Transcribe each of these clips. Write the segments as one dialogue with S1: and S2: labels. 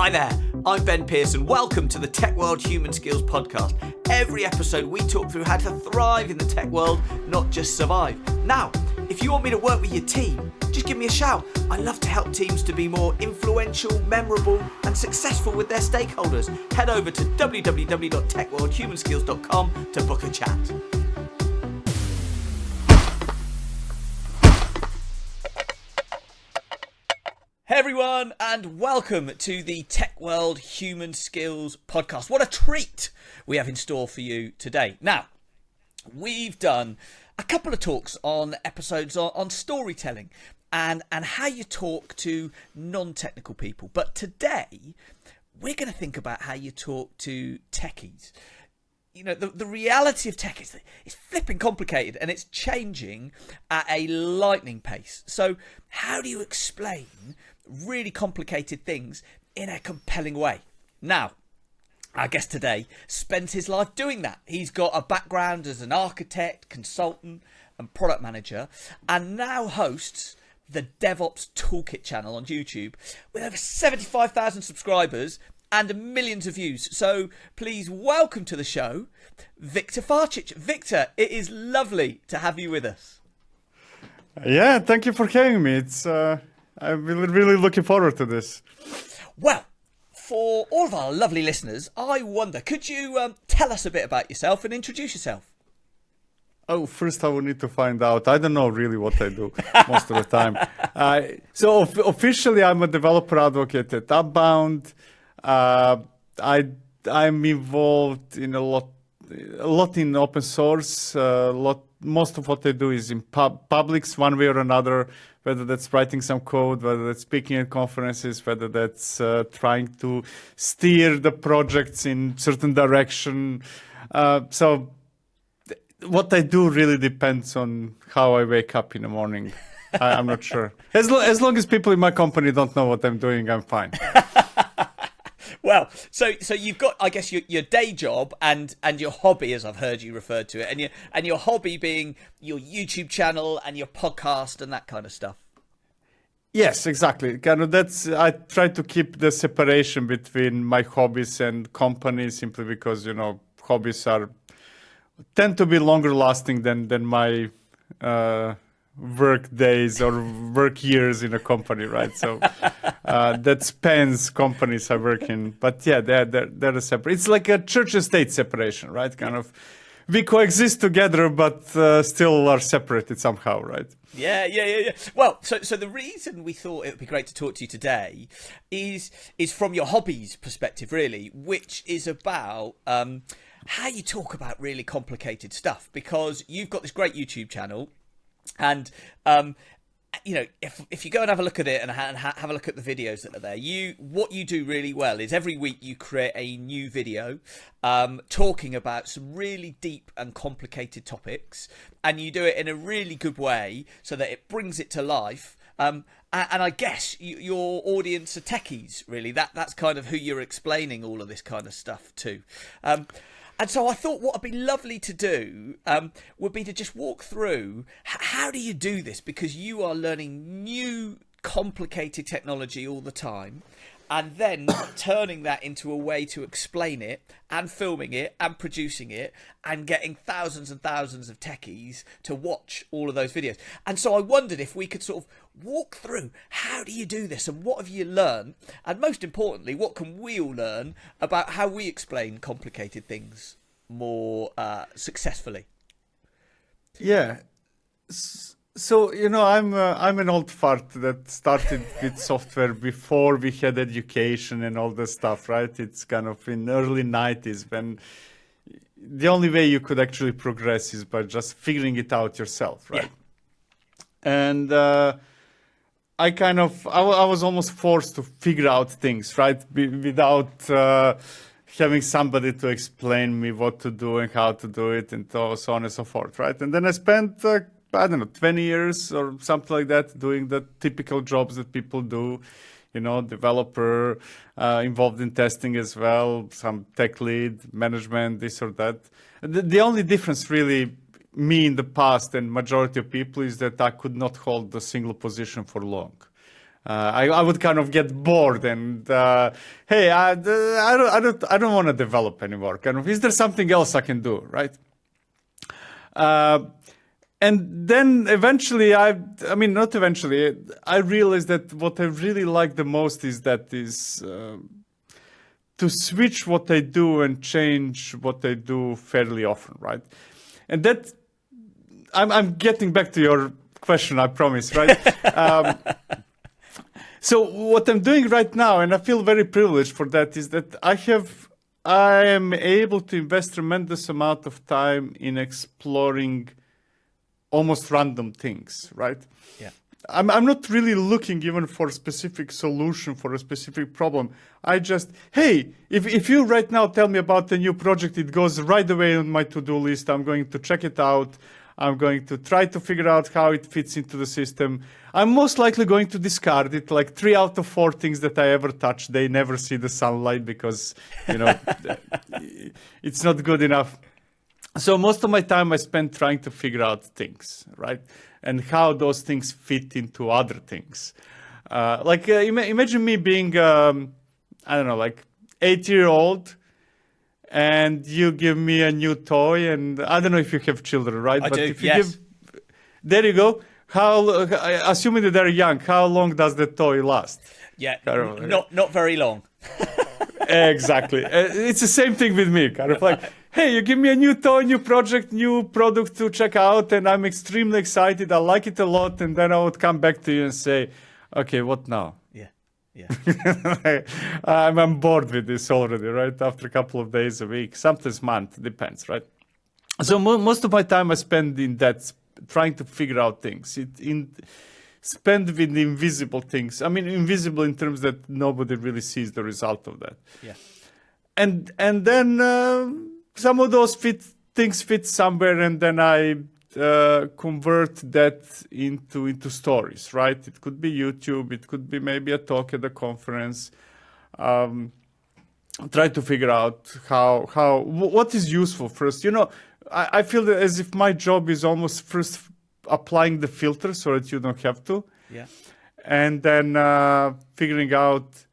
S1: Hi there, I'm Ben Pearson. Welcome to the Tech World Human Skills Podcast. Every episode we talk through how to thrive in the tech world, not just survive. Now, if you want me to work with your team, just give me a shout. I love to help teams to be more influential, memorable and successful with their stakeholders. Head over to www.techworldhumanskills.com to book a chat. Hey everyone, and welcome to the Tech World Human Skills Podcast. What a treat we have in store for you today. Now, we've done a couple of talks on episodes on storytelling and how you talk to non-technical people. But today, we're going to think about how you talk to techies. You know, the reality of tech is that it's flipping complicated and it's changing at a lightning pace. So how do you explain really complicated things in a compelling way? Now, our guest today spent his life doing that. He's got a background as an architect, consultant and product manager, and now hosts the DevOps Toolkit channel on YouTube with over 75,000 subscribers and millions of views. So please welcome to the show, Viktor Farcic. Viktor, it is lovely to have you with us.
S2: Yeah, thank you for having me. I'm really looking forward to this.
S1: Well, for all of our lovely listeners, I wonder, could you tell us a bit about yourself and introduce yourself?
S2: Oh, first I will need to find out. I don't know really what I do most of the time. So officially I'm a developer advocate at Upbound. I'm involved in a lot in open source. Most of what I do is in publics one way or another, whether that's writing some code, whether that's speaking at conferences, whether that's trying to steer the projects in certain direction. So what I do really depends on how I wake up in the morning. I'm not sure. As long as people in my company don't know what I'm doing, I'm fine.
S1: Well, so you've got, I guess, your day job and your hobby, as I've heard you refer to it, and your hobby being your YouTube channel and your podcast and that kind of stuff.
S2: Yes, exactly. Kind of I try to keep the separation between my hobbies and company, simply because hobbies tend to be longer lasting than my work days or work years in a company, right? So that spans companies I work in. But yeah, they're separate. It's like a church and state separation, right? Kind of, we coexist together, but still are separated somehow, right?
S1: Yeah. Well, so the reason we thought it would be great to talk to you today is from your hobbies perspective, really, which is about how you talk about really complicated stuff, because you've got this great YouTube channel. And, if you go and have a look at it and have a look at the videos that are there, what you do really well is every week you create a new video talking about some really deep and complicated topics, and you do it in a really good way so that it brings it to life. And I guess your audience are techies, really. That's kind of who you're explaining all of this kind of stuff to. And so I thought what would be lovely to do would be to just walk through how do you do this, because you are learning new complicated technology all the time, and then turning that into a way to explain it and filming it and producing it and getting thousands and thousands of techies to watch all of those videos. And so I wondered if we could sort of walk through how do you do this and what have you learned, and most importantly, what can we all learn about how we explain complicated things more successfully.
S2: Yeah. So, I'm an old fart that started with software before we had education and all this stuff, right? It's kind of in early 90s when the only way you could actually progress is by just figuring it out yourself, right? Yeah. And I was almost forced to figure out things, right? Without having somebody to explain me what to do and how to do it and so on and so forth, right? And then I spent 20 years or something like that doing the typical jobs that people do, developer, involved in testing as well, some tech lead, management, this or that. The only difference really, me in the past and majority of people, is that I could not hold a single position for long. I would kind of get bored and hey, I don't want to develop anymore. Kind of, is there something else I can do, right? And then eventually, I realized that what I really like the most is to switch what I do and change what I do fairly often, right? And that, I'm getting back to your question, I promise, right? So what I'm doing right now, and I feel very privileged for that, is that I am able to invest tremendous amount of time in exploring almost random things, right?
S1: Yeah.
S2: I'm not really looking even for a specific solution for a specific problem. I just, hey, if you right now tell me about a new project, it goes right away on my to-do list. I'm going to check it out. I'm going to try to figure out how it fits into the system. I'm most likely going to discard it. Like 3 out of 4 things that I ever touch, they never see the sunlight because, it's not good enough. So most of my time I spend trying to figure out things, right? And how those things fit into other things. Imagine me being, 8-year-old, and you give me a new toy, and I don't know if you have children, right?
S1: I do,
S2: if you
S1: yes.
S2: there you go. Assuming that they're young, how long does the toy last?
S1: Yeah, not very long.
S2: Exactly. It's the same thing with me, kind of like, hey, you give me a new toy, new project, new product to check out, and I'm extremely excited. I like it a lot, and then I would come back to you and say, okay, what now?
S1: Yeah.
S2: I'm bored with this already, right? After a couple of days a week, sometimes month, depends, right? So most of my time I spend in that, trying to figure out things. Spend with the invisible things. I mean, invisible in terms that nobody really sees the result of that.
S1: Yeah.
S2: And then some of those things fit somewhere, and then I convert that into stories, right? It could be YouTube, it could be maybe a talk at a conference. Try to figure out what is useful first. I feel that as if my job is almost first applying the filter so that you don't have to.
S1: Yeah.
S2: And then figuring out.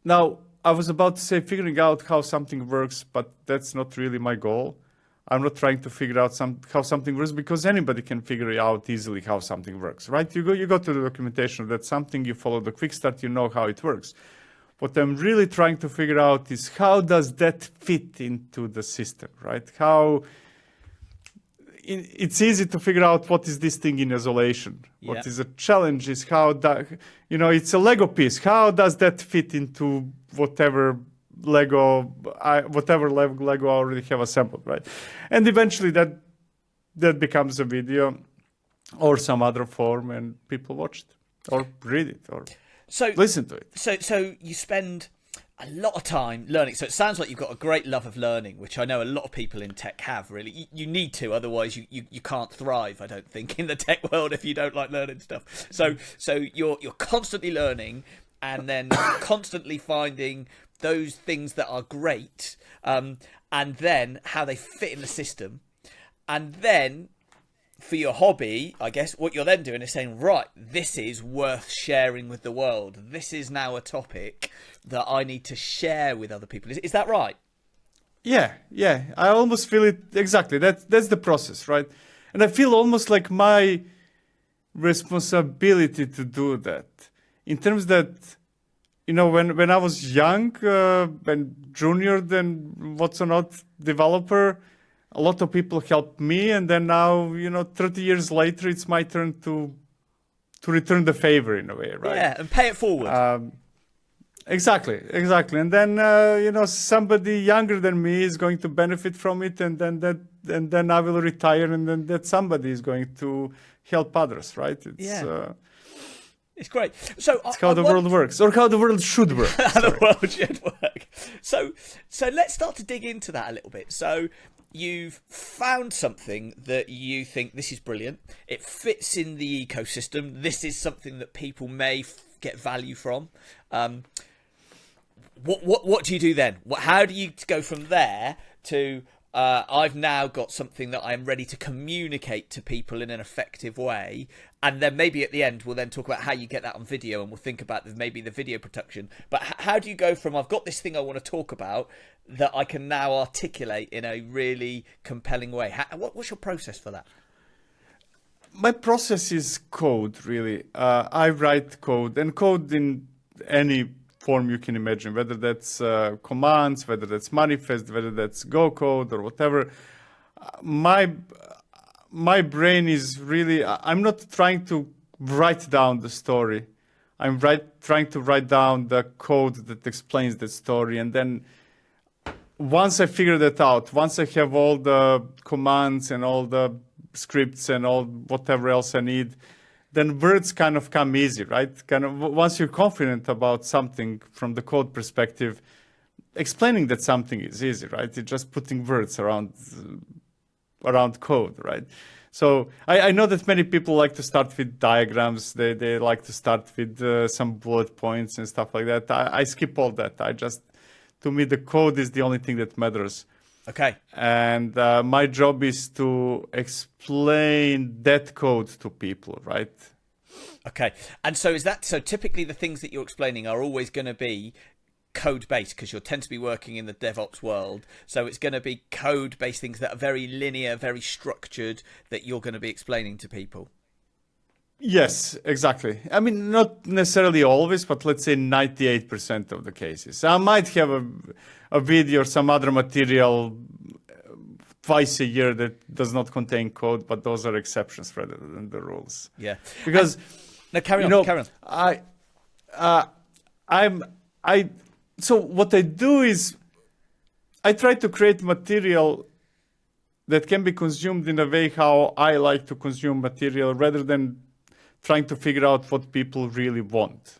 S2: Now, I was about to say figuring out how something works, but that's not really my goal. I'm not trying to figure out how something works, because anybody can figure out easily how something works, right? You go to the documentation of that something, you follow the quick start, you know how it works. What I'm really trying to figure out is how does that fit into the system, right? It's easy to figure out what is this thing in isolation.
S1: Yeah.
S2: What is a challenge is how that, it's a Lego piece. How does that fit into whatever Lego I already have assembled, right? And eventually that becomes a video or some other form, and people watch it or read it or listen to it.
S1: So you spend a lot of time learning. So it sounds like you've got a great love of learning, which I know a lot of people in tech have, really. You need to, otherwise you can't thrive, I don't think, in the tech world if you don't like learning stuff. So you're constantly learning, and then constantly finding those things that are great, and then how they fit in the system. And then for your hobby, I guess what you're then doing is saying, right, this is worth sharing with the world. This is now a topic that I need to share with other people. Is that right?
S2: Yeah. I almost feel it exactly. That's the process, right? And I feel almost like my responsibility to do that, in terms that, when I was young and junior, then what's or not developer, a lot of people helped me, and then now, 30 years later, it's my turn to return the favor in a way, right?
S1: Yeah, and pay it forward.
S2: Exactly. And then, somebody younger than me is going to benefit from it, and then I will retire, and then that somebody is going to help others, right?
S1: It's great. So
S2: it's how the world works, or how the world should work.
S1: How the world should work. So let's start to dig into that a little bit. So you've found something that you think, this is brilliant. It fits in the ecosystem. This is something that people may get value from. What do you do then? How do you go from there to, I've now got something that I'm ready to communicate to people in an effective way. And then maybe at the end, we'll then talk about how you get that on video, and we'll think about maybe the video production. But how do you go from, I've got this thing I want to talk about that I can now articulate in a really compelling way? What's your process for that?
S2: My process is code, really. I write code, and code in any form you can imagine, whether that's commands, whether that's manifest, whether that's Go code or whatever. My brain is really, I'm not trying to write down the story. I'm trying to write down the code that explains the story. And then once I figure that out, once I have all the commands and all the scripts and all whatever else I need, then words kind of come easy, right? Kind of once you're confident about something from the code perspective, explaining that something is easy, right? It's just putting words around code, right? So I know that many people like to start with diagrams. They like to start with some bullet points and stuff like that. I skip all that. To me, the code is the only thing that matters.
S1: Okay.
S2: And my job is to explain that code to people, right?
S1: Okay. And so typically the things that you're explaining are always going to be code based, because you'll tend to be working in the DevOps world. So it's going to be code based things that are very linear, very structured, that you're going to be explaining to people.
S2: Yes, exactly. I mean, not necessarily always, but let's say 98% of the cases. I might have a video or some other material twice a year that does not contain code, but those are exceptions rather than the rules.
S1: Yeah.
S2: Because
S1: carry on.
S2: So what I do is I try to create material that can be consumed in a way how I like to consume material, rather than trying to figure out what people really want.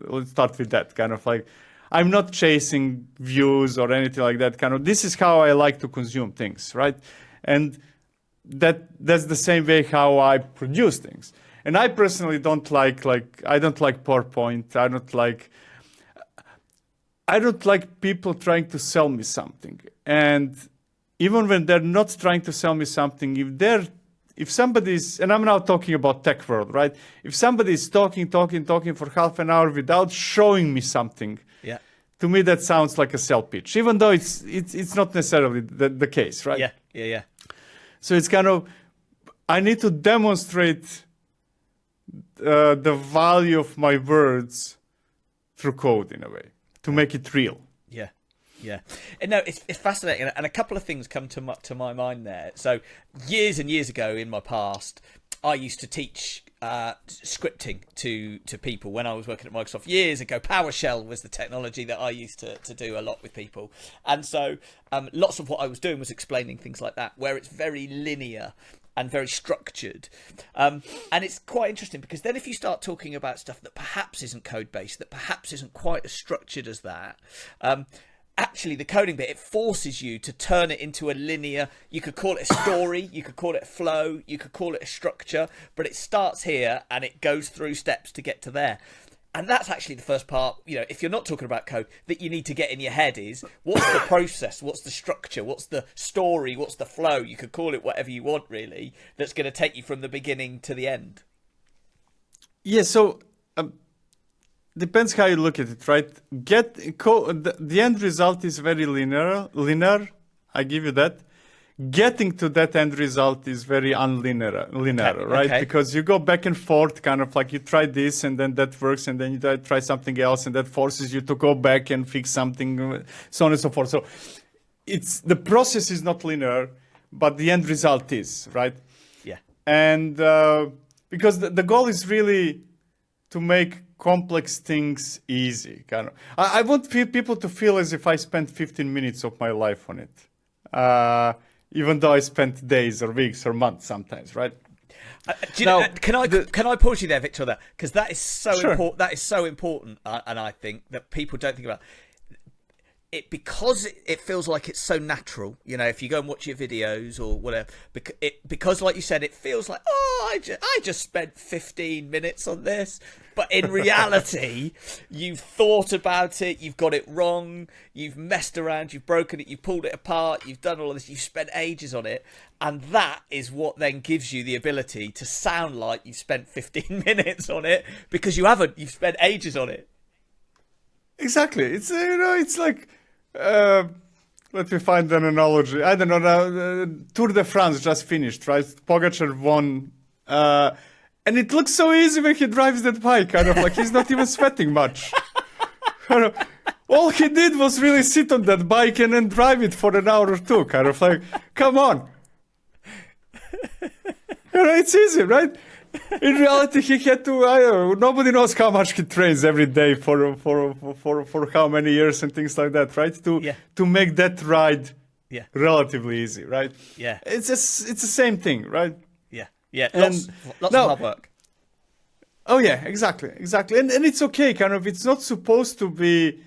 S2: Let's start with that. Kind of like, I'm not chasing views or anything like that. Kind of, this is how I like to consume things, right? And that's the same way how I produce things. And I personally don't like I don't like PowerPoint. I don't like people trying to sell me something. And even when they're not trying to sell me something, if somebody's, and I'm now talking about tech world, right? If somebody's talking for half an hour without showing me something,
S1: yeah,
S2: to me that sounds like a sell pitch, even though it's not necessarily the case, right?
S1: Yeah.
S2: So it's kind of, I need to demonstrate the value of my words through code in a way, to make it real.
S1: Yeah. And no, it's fascinating. And a couple of things come to my mind there. So years and years ago in my past, I used to teach scripting to people when I was working at Microsoft years ago. PowerShell was the technology that I used to do a lot with people. And so lots of what I was doing was explaining things like that, where it's very linear and very structured. And it's quite interesting, because then if you start talking about stuff that perhaps isn't code-based, that perhaps isn't quite as structured as that, actually the coding bit, it forces you to turn it into a linear, you could call it a story, you could call it a flow, you could call it a structure, but it starts here and it goes through steps to get to there. And that's actually the first part, if you're not talking about code, that you need to get in your head is, what's the process, what's the structure, what's the story, what's the flow, you could call it whatever you want really, that's going to take you from the beginning to the end.
S2: Yeah, so depends how you look at it, right? The end result is very linear. I give you that. Getting to that end result is very unlinear, right?
S1: Okay.
S2: Because you go back and forth, kind of like you try this and then that works, and then you try something else, and that forces you to go back and fix something, so on and so forth. So the process is not linear, but the end result is, right?
S1: Yeah.
S2: And because the goal is really to make complex things easy. Kind of. I want people to feel as if I spent 15 minutes of my life on it, even though I spent days or weeks or months sometimes, right?
S1: Can I pause you there, Viktor? Because that is so
S2: Sure.
S1: important. That is so important, and I think that people don't think about. because it feels like it's so natural, you know, if you go and watch your videos or whatever, because like you said, it feels like, oh, I just spent 15 minutes on this. But in reality, you've thought about it, you've got it wrong, you've messed around, you've broken it, you've pulled it apart, you've done all of this, you've spent ages on it. And that is what then gives you the ability to sound like you've spent 15 minutes on it, because you haven't, you've spent ages on it.
S2: Exactly. It's, you know, it's like, let me find an analogy. I don't know. Now, Tour de France just finished, right? Pogacar won, and it looks so easy when he drives that bike. Kind of like he's not even sweating much. All he did was really sit on that bike and then drive it for an hour or two. Kind of like, come on. You know, it's easy, right? In reality, he had to. I don't know, nobody knows how much he trains every day for how many years and things like that, right? To make that ride relatively easy, right?
S1: Yeah,
S2: it's the same thing, right?
S1: Yeah, lots of hard work.
S2: Oh yeah, exactly, and it's okay. Kind of, it's not supposed to be.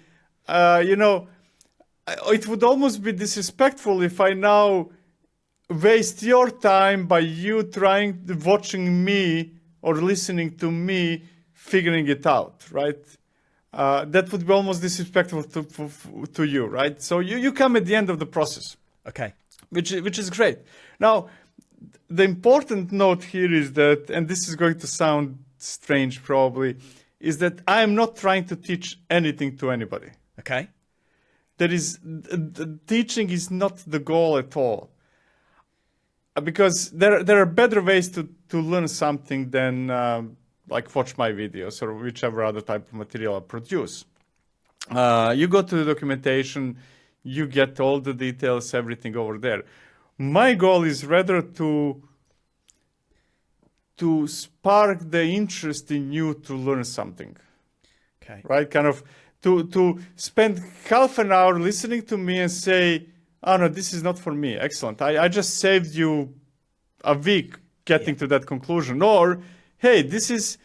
S2: You know, it would almost be disrespectful if I now waste your time by you watching me or listening to me figuring it out, right? That would be almost disrespectful to you, right? So you come at the end of the process,
S1: okay,
S2: which is great. Now, the important note here is that, and this is going to sound strange probably, is that I am not trying to teach anything to anybody.
S1: Okay,
S2: the teaching is not the goal at all. Because there are better ways to learn something than like watch my videos or whichever other type of material I produce. You go to the documentation, you get all the details, everything over there. My goal is rather to spark the interest in you to learn something.
S1: Okay.
S2: Right? Kind of to spend half an hour listening to me and say, oh no, this is not for me. Excellent. I just saved you a week getting to that conclusion. Or, hey, this is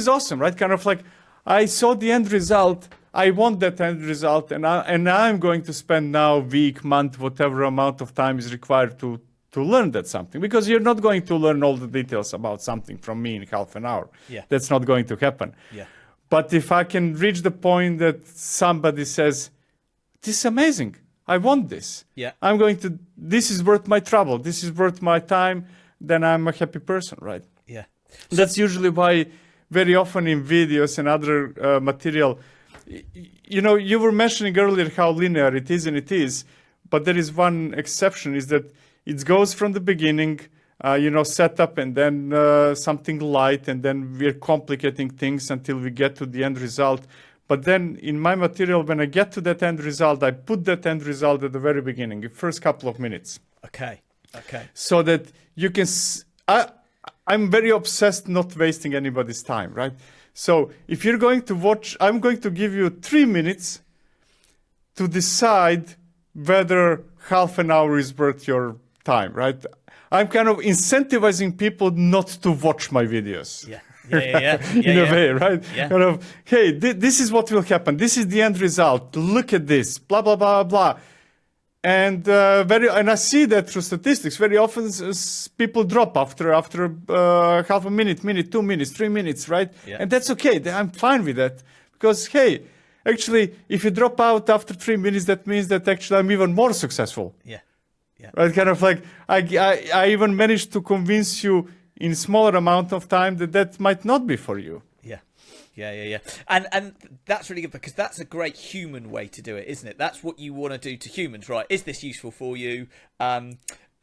S2: awesome, right? Kind of like, I saw the end result. I want that end result, and I'm going to spend now week, month, whatever amount of time is required to learn that something. Because you're not going to learn all the details about something from me in half an hour.
S1: Yeah.
S2: That's not going to happen.
S1: Yeah.
S2: But if I can reach the point that somebody says, this is amazing. I want this.
S1: Yeah.
S2: This is worth my trouble. This is worth my time. Then I'm a happy person, right?
S1: Yeah.
S2: That's usually why very often in videos and other material, you know, you were mentioning earlier how linear it is, and it is, but there is one exception, is that it goes from the beginning, you know, setup, and then something light, and then we're complicating things until we get to the end result. But then in my material, when I get to that end result, I put that end result at the very beginning, the first couple of minutes.
S1: Okay.
S2: So that you can... I'm very obsessed not wasting anybody's time, right? So if you're going to watch, I'm going to give you 3 minutes to decide whether half an hour is worth your time, right? I'm kind of incentivizing people not to watch my videos.
S1: Yeah.
S2: In a way, right?
S1: Yeah.
S2: Kind of, hey, this is what will happen. This is the end result. Look at this. Blah blah blah blah. And I see that through statistics. Very often, people drop after half a minute, 2 minutes, 3 minutes, right?
S1: Yeah.
S2: And that's okay. I'm fine with that, because hey, actually, if you drop out after 3 minutes, that means that actually I'm even more successful.
S1: Yeah.
S2: Right? Kind of like I even managed to convince you in smaller amount of time that might not be for you.
S1: Yeah. And that's really good, because that's a great human way to do it, isn't it? That's what you want to do to humans, right? Is this useful for you?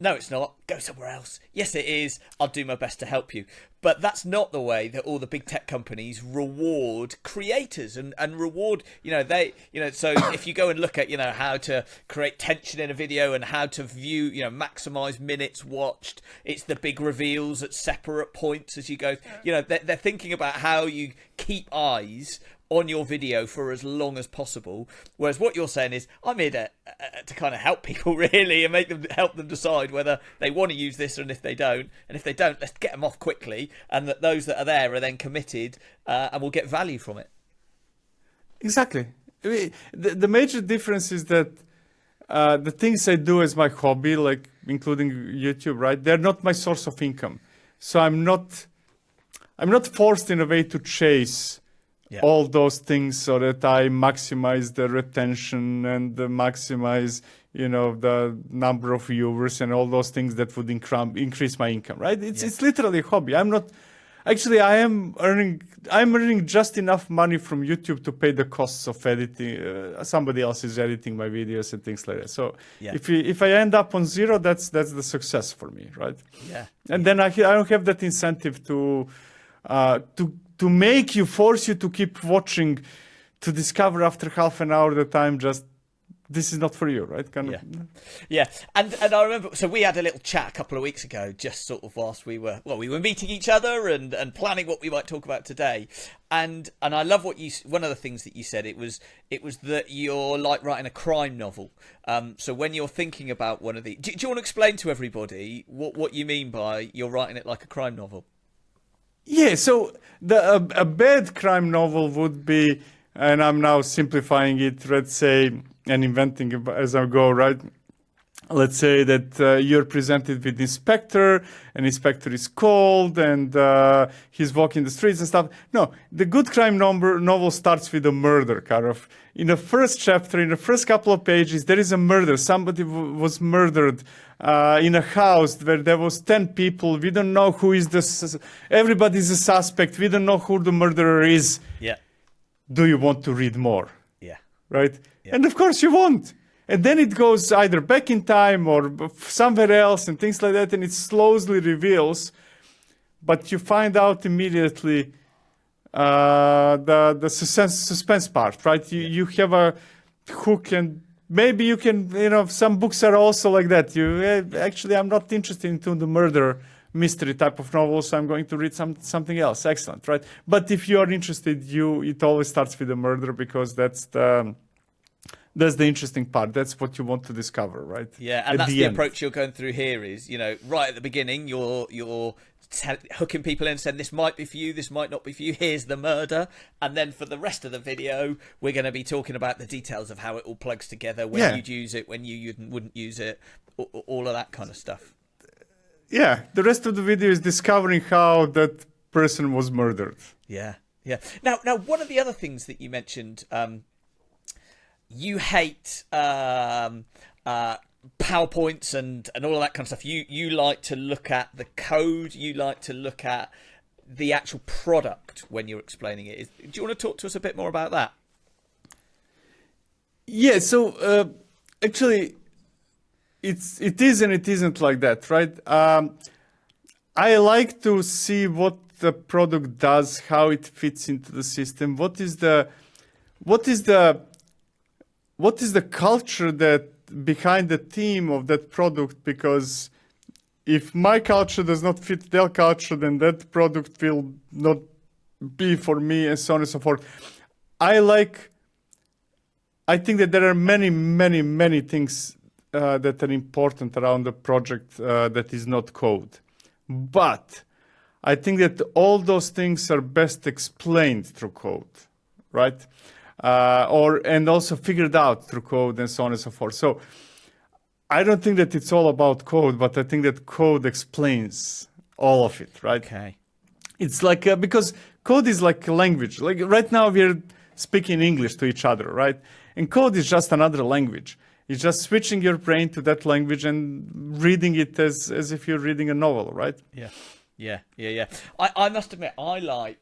S1: No, it's not. Go somewhere else. Yes, it is. I'll do my best to help you. But that's not the way that all the big tech companies reward creators and reward, so if you go and look at, how to create tension in a video and how to view, maximize minutes watched, it's the big reveals at separate points as you go, they're thinking about how you keep eyes on your video for as long as possible. Whereas what you're saying is, I'm here to kind of help people really, and help them decide whether they want to use this, and if they don't, let's get them off quickly, and that those that are there are then committed and will get value from it.
S2: Exactly. The major difference is that the things I do as my hobby, like including YouTube, right? They're not my source of income. So I'm not forced in a way to chase all those things so that I maximize the retention and maximize, the number of viewers and all those things that would increase my income, right? It's literally a hobby. I'm earning just enough money from YouTube to pay the costs of editing. Somebody else is editing my videos and things like that. So if I end up on zero, that's the success for me, right?
S1: Yeah.
S2: And then I don't have that incentive to force you to keep watching, to discover after half an hour that I'm just, this is not for you, right?
S1: Yeah. And I remember, so we had a little chat a couple of weeks ago, just sort of whilst we were meeting each other and planning what we might talk about today. And I love one of the things that you said, it was that you're like writing a crime novel. So when you're thinking about one of the, do you want to explain to everybody what you mean by you're writing it like a crime novel?
S2: Yeah, so a bad crime novel would be, and I'm now simplifying it, let's say, and inventing it as I go, right? Let's say that you're presented with inspector, and inspector is cold, and he's walking the streets and stuff. No, the good crime novel starts with a murder, kind of. In the first chapter, in the first couple of pages, there is a murder. Somebody was murdered in a house where there was 10 people. We don't know who is everybody's a suspect. We don't know who the murderer is.
S1: Yeah.
S2: Do you want to read more?
S1: Yeah.
S2: Right? Yeah. And of course you won't. And then it goes either back in time or somewhere else and things like that, and it slowly reveals. But you find out immediately the suspense part, right? You have a hook, and maybe you can, some books are also like that. Actually, I'm not interested into the murder mystery type of novels, so I'm going to read something else. Excellent, right? But if you are interested, it always starts with the murder, because that's the interesting part. That's what you want to discover, right?
S1: Yeah, and that's the approach you're going through here is, right at the beginning, you're hooking people in and saying, this might be for you, this might not be for you, here's the murder. And then for the rest of the video, we're going to be talking about the details of how it all plugs together, when you'd use it, when you wouldn't use it, all of that kind of stuff.
S2: Yeah, the rest of the video is discovering how that person was murdered.
S1: Yeah, yeah. Now, one of the other things that you mentioned, you hate PowerPoints and all of that kind of stuff. You like to look at the code. You like to look at the actual product when you're explaining it. Do you want to talk to us a bit more about that?
S2: Yeah. So actually, it is and it isn't like that, right? I like to see what the product does, how it fits into the system. What is the culture that behind the theme of that product? Because if my culture does not fit their culture, then that product will not be for me, and so on and so forth. I think that there are many, many, many things that are important around the project that is not code. But I think that all those things are best explained through code, right? And also figured out through code and so on and so forth. So I don't think that it's all about code, but I think that code explains all of it, right?
S1: Okay.
S2: It's like, because code is like a language. Like right now we're speaking English to each other, right? And code is just another language. It's just switching your brain to that language and reading it as if you're reading a novel, right?
S1: Yeah. I must admit, I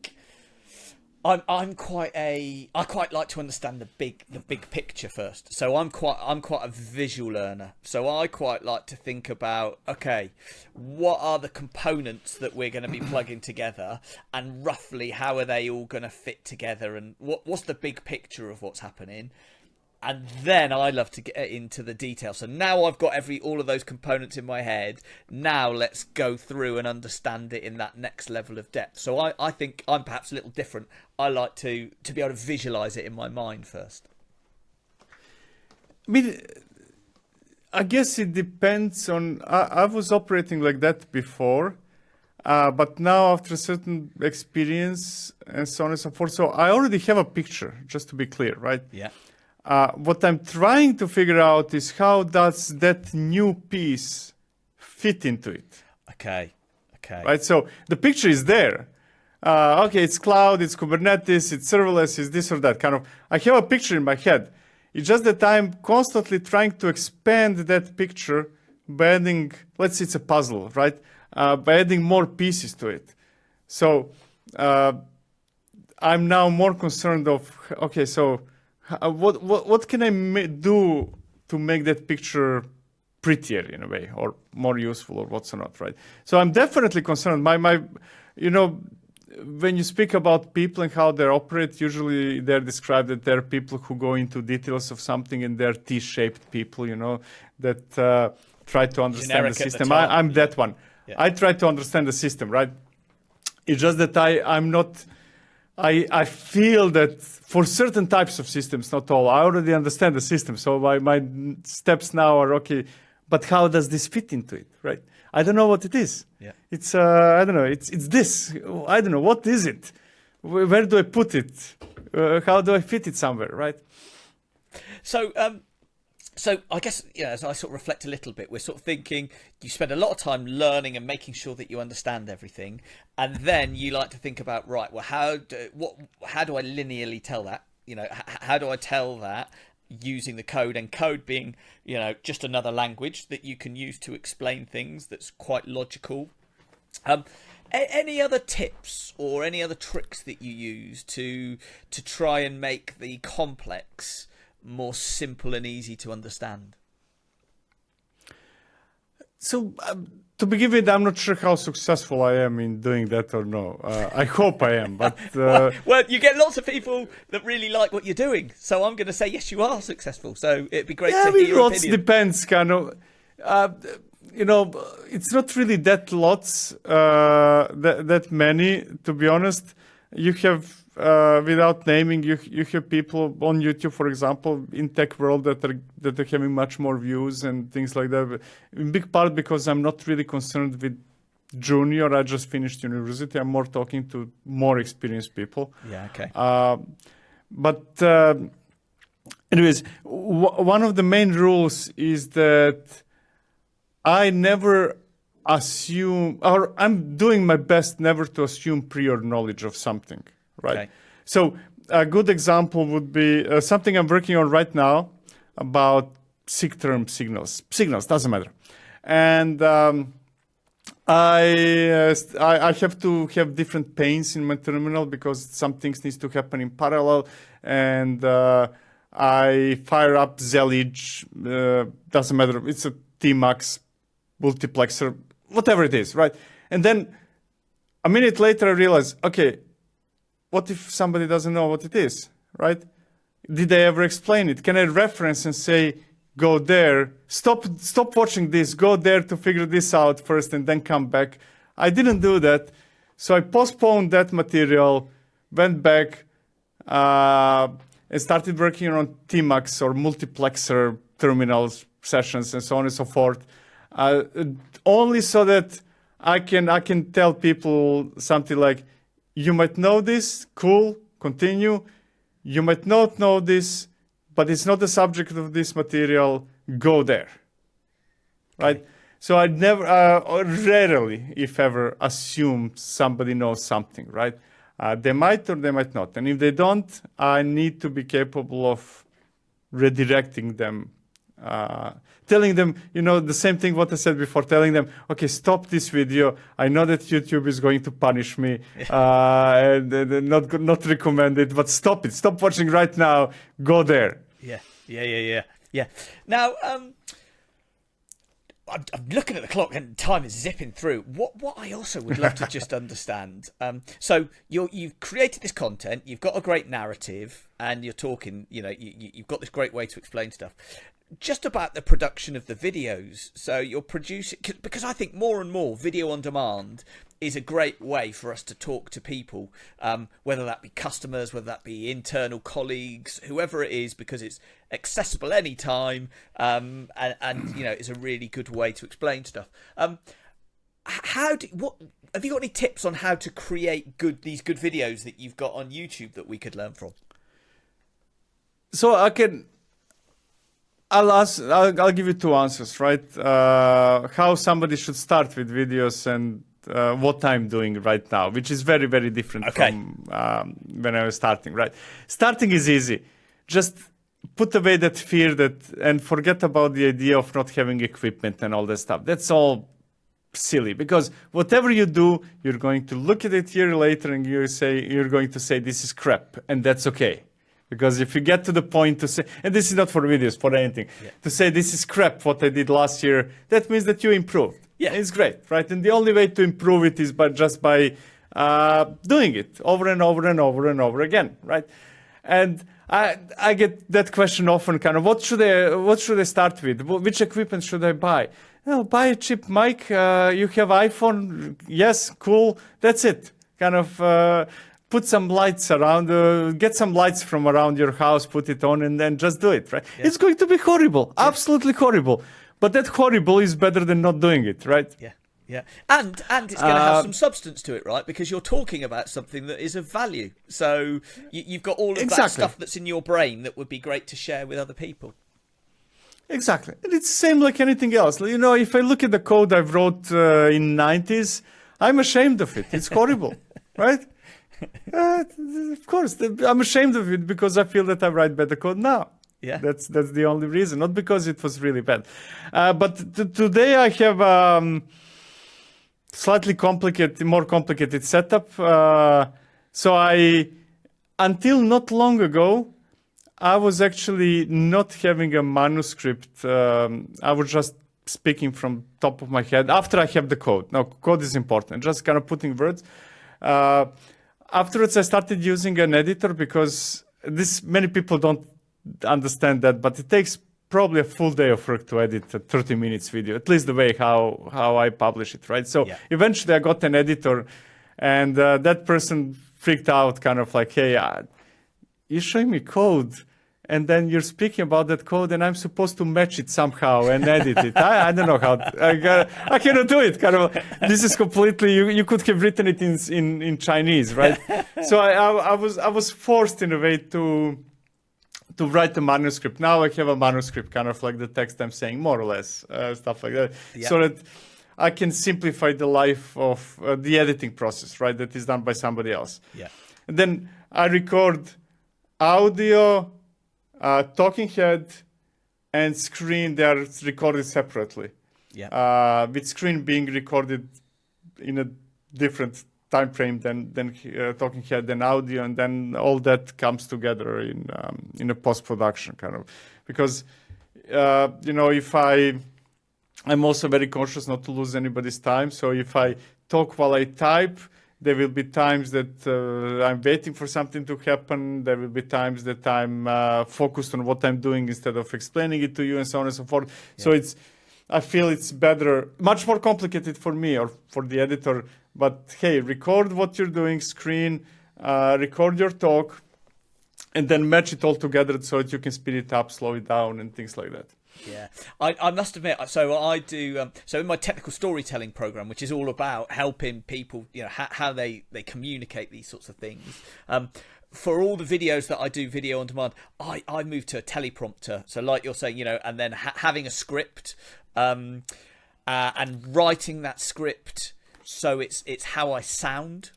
S1: quite like to understand the big picture first. So I'm quite a visual learner. So I quite like to think about, okay, what are the components that we're going to be plugging together, and roughly how are they all going to fit together, and what's the big picture of what's happening. And then I love to get into the detail. So now I've got all of those components in my head. Now let's go through and understand it in that next level of depth. So I think I'm perhaps a little different. I like to be able to visualize it in my mind first.
S2: I mean, I guess it depends on. I was operating like that before. But now after a certain experience and so on and so forth, so I already have a picture, just to be clear, right?
S1: Yeah.
S2: What I'm trying to figure out is how does that new piece fit into it?
S1: Okay.
S2: Right, so the picture is there. Okay, it's cloud, it's Kubernetes, it's serverless, it's this or that. Kind of, I have a picture in my head. It's just that I'm constantly trying to expand that picture by adding, let's say it's a puzzle, right? By adding more pieces to it. So I'm now more concerned of, okay, so what can I do to make that picture prettier in a way, or more useful, or what's not, right? So I'm definitely concerned. When you speak about people and how they operate, usually they're described that they're people who go into details of something, and they're T-shaped people, that try to understand
S1: Generic
S2: the
S1: at the
S2: system.
S1: top.
S2: I'm that one.
S1: Yeah.
S2: I try to understand the system, right? It's just that I'm not. I feel that for certain types of systems, not all, I already understand the system. So my steps now are, okay, but how does this fit into it, right? I don't know what it is.
S1: Yeah.
S2: It's I don't know. It's this. I don't know what is it. Where do I put it? How do I fit it somewhere, right?
S1: So I guess, as I sort of reflect a little bit, we're sort of thinking you spend a lot of time learning and making sure that you understand everything, and then you like to think about, right, well, how do I linearly tell that? How do I tell that using the code, and code being, just another language that you can use to explain things that's quite logical. Any other tips or any other tricks that you use to try and make the complex more simple and easy to understand?
S2: So to begin with, I'm not sure how successful I am in doing that or no. I hope I am, but
S1: well, you get lots of people that really like what you're doing, so I'm going to say yes, you are successful. So it'd be great to hear your
S2: lots
S1: opinion.
S2: depends, kind of. It's not really that lots, that many, to be honest. You have, without naming, you have people on YouTube, for example, in tech world that are having much more views and things like that. In big part because I'm not really concerned with junior. I just finished university. I'm more talking to more experienced people.
S1: Yeah. Okay.
S2: But anyways, one of the main rules is that I never assume, or I'm doing my best never to assume prior knowledge of something, right?
S1: Okay.
S2: So a good example would be something I'm working on right now about SIG-term signals. Signals, doesn't matter. And I have to have different panes in my terminal because some things needs to happen in parallel. And I fire up Zelige, doesn't matter, it's a Tmax multiplexer, whatever it is, right? And then a minute later I realize, okay, what if somebody doesn't know what it is, right? Did I ever explain it? Can I reference and say, go there, stop watching this, go there to figure this out first and then come back? I didn't do that. So I postponed that material, went back, and started working on Tmax or multiplexer terminals sessions and so on and so forth. Only so that I can tell people something like, you might know this, cool, continue. You might not know this, but it's not the subject of this material, go there, right? Okay. So I never, or rarely, if ever, assume somebody knows something, right? They might or they might not. And if they don't, I need to be capable of redirecting them, telling them, the same thing what I said before, telling them, okay, stop this video. I know that YouTube is going to punish me, and not recommend it, but stop it. Stop watching right now. Go there.
S1: Yeah. Now, I'm looking at the clock and time is zipping through. What I also would love to just understand. So you've created this content, you've got a great narrative, and you're talking. You've got this great way to explain stuff. Just about the production of the videos. So you're producing, because I think more and more video on demand is a great way for us to talk to people, whether that be customers, whether that be internal colleagues, whoever it is, because it's accessible anytime, and it's a really good way to explain stuff. what have you got any tips on how to create these good videos that you've got on YouTube that we could learn from?
S2: So I'll give you two answers, right? How somebody should start with videos and what I'm doing right now, which is very, very different from when I was starting, right? Starting is easy. Just put away that fear and forget about the idea of not having equipment and all that stuff. That's all silly, because whatever you do, you're going to look at it a year later and you're going to say this is crap, and that's okay. Because if you get to the point to say, and this is not for videos, for anything, to say this is crap what I did last year, that means that you improved. Yeah, it's great, right? And the only way to improve it is by doing it over and over and over and over again, right? And I get that question often, kind of, what should I start with? Which equipment should I buy? Oh, buy a cheap mic. You have iPhone. Yes, cool. That's it. Kind of put some lights around, get some lights from around your house, put it on, and then just do it, right? Yeah. It's going to be horrible, absolutely horrible. But that horrible is better than not doing it, right?
S1: Yeah. Yeah, and it's going to have some substance to it, right? Because you're talking about something that is of value. So you've got all of that stuff that's in your brain that would be great to share with other people.
S2: Exactly. And it's the same like anything else. You know, if I look at the code I wrote in 90s, I'm ashamed of it. It's horrible, right? Of course, I'm ashamed of it because I feel that I write better code now. Yeah, that's the only reason, not because it was really bad. But today I have slightly more complicated setup. So until not long ago, I was actually not having a manuscript. I was just speaking from top of my head after I have the code. Now, code is important, just kind of putting words. Afterwards, I started using an editor because many people don't understand that, but it takes probably a full day of work to edit a 30 minutes video, at least the way how I publish it, right? So eventually I got an editor, and that person freaked out, kind of like, hey, you're showing me code, and then you're speaking about that code, and I'm supposed to match it somehow and edit it. I don't know how. I cannot do it. Kind of. This is completely. You could have written it in Chinese, right? So I was forced in a way to write a manuscript. Now I have a manuscript, kind of like the text I'm saying, more or less, stuff like that, so that I can simplify the life of the editing process, right? That is done by somebody else. Yeah. And then I record audio, talking head, and screen. They are recorded separately. Yeah. With screen being recorded in a different time frame than talking head, then audio, and then all that comes together in a post-production, kind of, because if I'm also very conscious not to lose anybody's time. So if I talk while I type, there will be times that I'm waiting for something to happen. There will be times that I'm focused on what I'm doing instead of explaining it to you, and so on and so forth. Yeah. So I feel it's better, much more complicated for me or for the editor. But hey, record what you're doing, screen, record your talk, and then match it all together so that you can speed it up, slow it down, and things like that.
S1: Yeah, I must admit, so I do, so in my technical storytelling program, which is all about helping people, how they communicate these sorts of things. For all the videos that I do video on demand, I move to a teleprompter. So like you're saying, and then having a script, and writing that script so it's how I sound,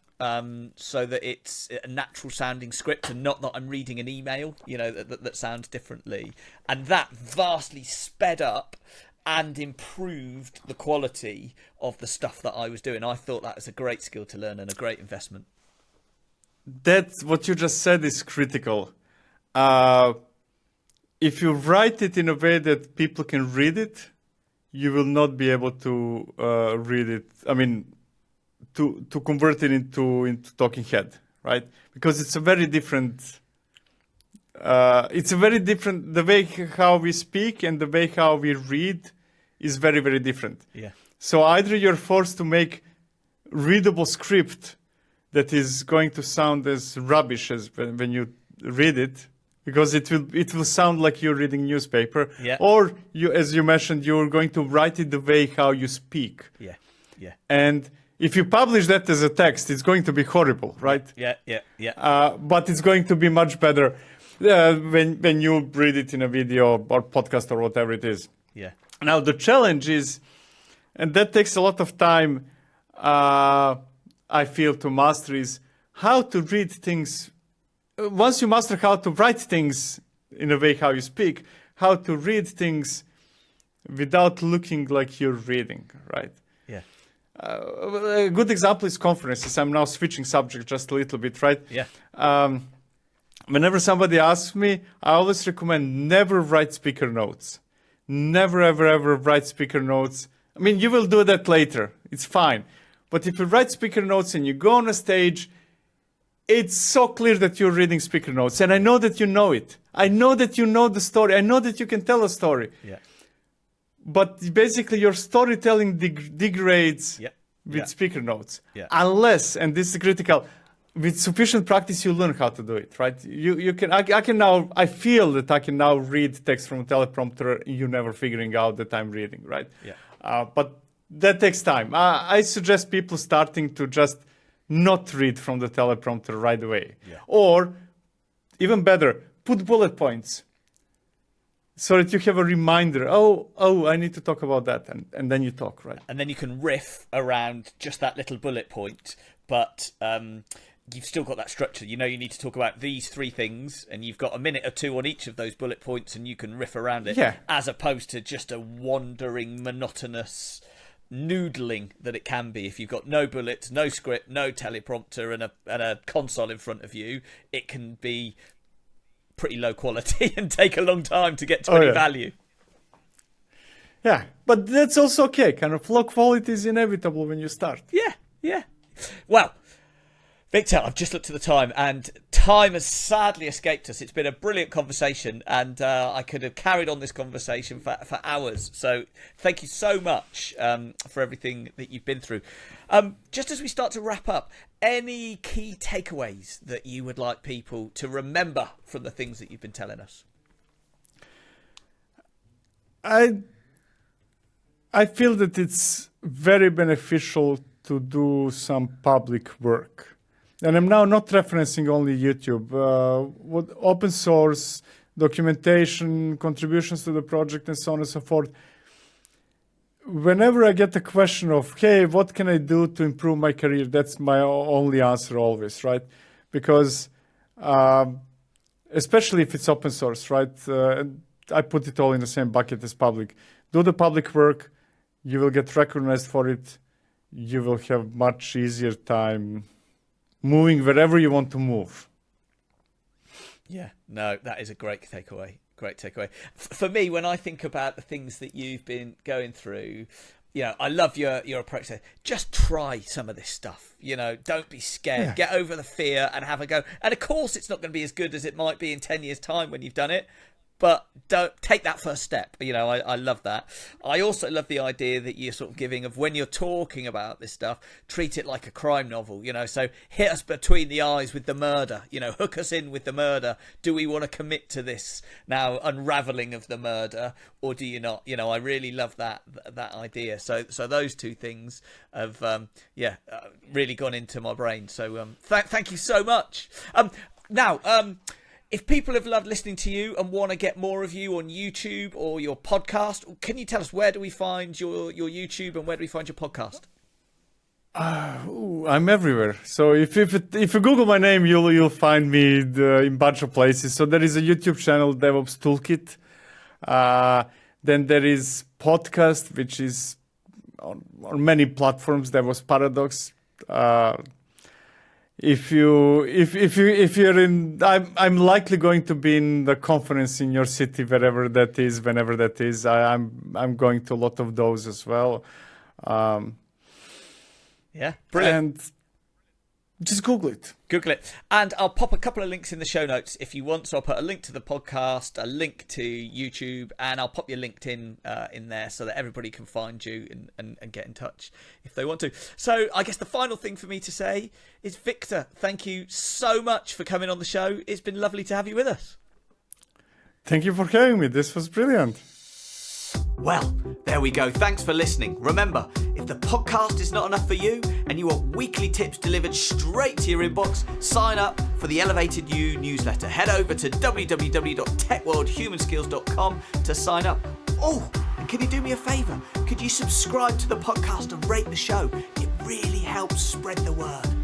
S1: so that it's a natural sounding script and not that I'm reading an email, that sounds differently. And that vastly sped up and improved the quality of the stuff that I was doing. I thought that was a great skill to learn and a great investment.
S2: That's what you just said is critical. If you write it in a way that people can read it, you will not be able to read it. I mean, to convert it into talking head, right? Because it's a very different. The way how we speak and the way how we read is very, very different. Yeah. So either you're forced to make readable script that is going to sound as rubbish as when you read it, because it will sound like you're reading newspaper. Yeah. Or as you mentioned, you're going to write it the way how you speak. Yeah.
S1: Yeah.
S2: And if you publish that as a text, it's going to be horrible, right?
S1: Yeah.
S2: But it's going to be much better when you read it in a video or podcast or whatever it is.
S1: Yeah.
S2: Now, the challenge is, and that takes a lot of time, I feel, to master, is how to read things. Once you master how to write things in a way how you speak, how to read things without looking like you're reading, right?
S1: Yeah.
S2: A good example is conferences. I'm now switching subject just a little bit, right?
S1: Yeah.
S2: Whenever somebody asks me, I always recommend never write speaker notes. Never, ever, ever write speaker notes. I mean, you will do that later. It's fine. But if you write speaker notes and you go on a stage, it's so clear that you're reading speaker notes. And I know that you know it. I know that you know the story. I know that you can tell a story.
S1: Yeah.
S2: But basically, your storytelling degrades with speaker notes.
S1: Yeah.
S2: Unless, and this is critical, with sufficient practice, you learn how to do it, right? You can. I feel that I can now read text from a teleprompter. You never figuring out that I'm reading, right?
S1: Yeah.
S2: But that takes time. I suggest people starting to just not read from the teleprompter right away.
S1: Yeah.
S2: Or, even better, put bullet points so that you have a reminder. Oh, I need to talk about that. And then you talk, right?
S1: And then you can riff around just that little bullet point, but you've still got that structure. You know you need to talk about these three things, and you've got a minute or two on each of those bullet points, and you can riff around it, as opposed to just a wandering, monotonous noodling that it can be. If you've got no bullets, no script, no teleprompter, and a console in front of you, it can be pretty low quality and take a long time to get to any value.
S2: Yeah, but that's also okay. Kind of low quality is inevitable when you start.
S1: Yeah. Well, Viktor, I've just looked at the time, and time has sadly escaped us. It's been a brilliant conversation, and I could have carried on this conversation for hours. So thank you so much for everything that you've been through. Just as we start to wrap up, any key takeaways that you would like people to remember from the things that you've been telling us?
S2: I feel that it's very beneficial to do some public work. And I'm now not referencing only YouTube. What open source, documentation, contributions to the project, and so on and so forth. Whenever I get the question of, hey, what can I do to improve my career? That's my only answer always, right? Because especially if it's open source, right? I put it all in the same bucket as public. Do the public work. You will get recognized for it. You will have much easier time moving wherever you want to move.
S1: Yeah, no, that is a great takeaway. Great takeaway. For me, when I think about the things that you've been going through, you know, I love your approach there. Just try some of this stuff. You know, don't be scared.
S2: Yeah.
S1: Get over the fear and have a go. And of course, it's not going to be as good as it might be in 10 years' time when you've done it. But don't take that first step. You know, I love that. I also love the idea that you're sort of giving of when you're talking about this stuff, treat it like a crime novel, you know, so hit us between the eyes with the murder, you know, hook us in with the murder. Do we want to commit to this now unraveling of the murder, or do you not? You know, I really love that idea. So those two things have, really gone into my brain. So thank you so much. Now, if people have loved listening to you and want to get more of you on YouTube or your podcast, can you tell us, where do we find your YouTube and where do we find your podcast?
S2: I'm everywhere. So if you Google my name, you'll find me in a bunch of places. So there is a YouTube channel, DevOps Toolkit. Then there is podcast, which is on many platforms. DevOps Paradox. If you're in, I'm likely going to be in the conference in your city, wherever that is, whenever that is. I'm going to a lot of those as well.
S1: Yeah, brilliant.
S2: And just Google it.
S1: Google it. And I'll pop a couple of links in the show notes if you want. So I'll put a link to the podcast, a link to YouTube, and I'll pop your LinkedIn in there so that everybody can find you and get in touch if they want to. So I guess the final thing for me to say is, Viktor, thank you so much for coming on the show. It's been lovely to have you with us.
S2: Thank you for having me. This was brilliant.
S1: Well, there we go. Thanks for listening. Remember, if the podcast is not enough for you and you want weekly tips delivered straight to your inbox, sign up for the Elevated You newsletter. Head over to www.techworldhumanskills.com to sign up. Oh, and can you do me a favour? Could you subscribe to the podcast and rate the show? It really helps spread the word.